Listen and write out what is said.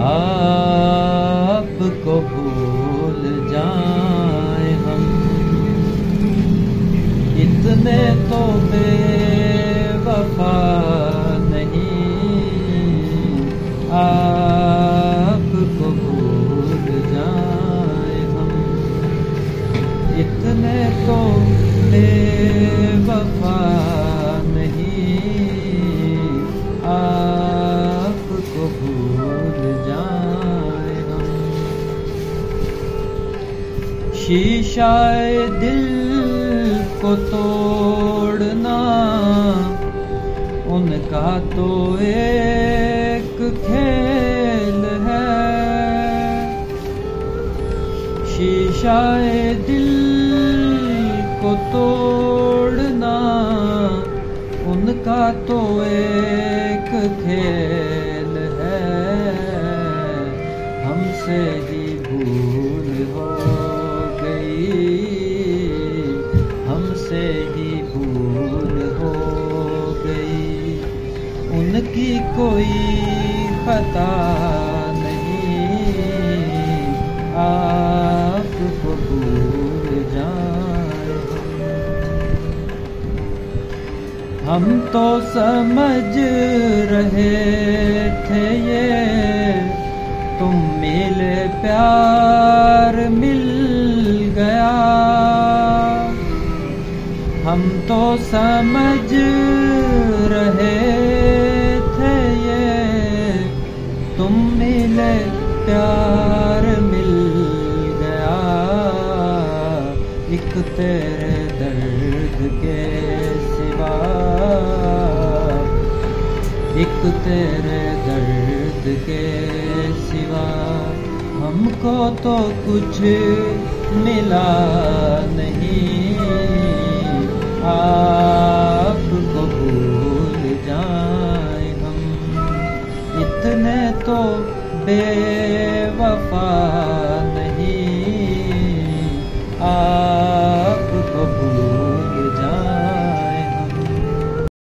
आपको भूल जाए हम, इतने तो बेवफा नहीं। आपको भूल जाए हम, इतने तो बेवफा नहीं। आपको भूल जाए हम। शीशाए दिल को तोड़ना उनका तो एक खेल है। शीशाए दिल को तोड़ना उनका तो एक खेल है। हमसे ही भूल हो गई, हमसे ही भूल हो गई। उनकी कोई खता नहीं। आपको भूल जाए हम तो समझ रहे थे ये तुम मिले प्यार मिल गया। हम तो समझ रहे थे ये तुम मिले प्यार मिल गया। एक तेरे दर्द के सिवा, एक तेरे दर्द के सिवा हमको तो कुछ मिला नहीं। आपको भूल जाए हम, इतने तो बेवफा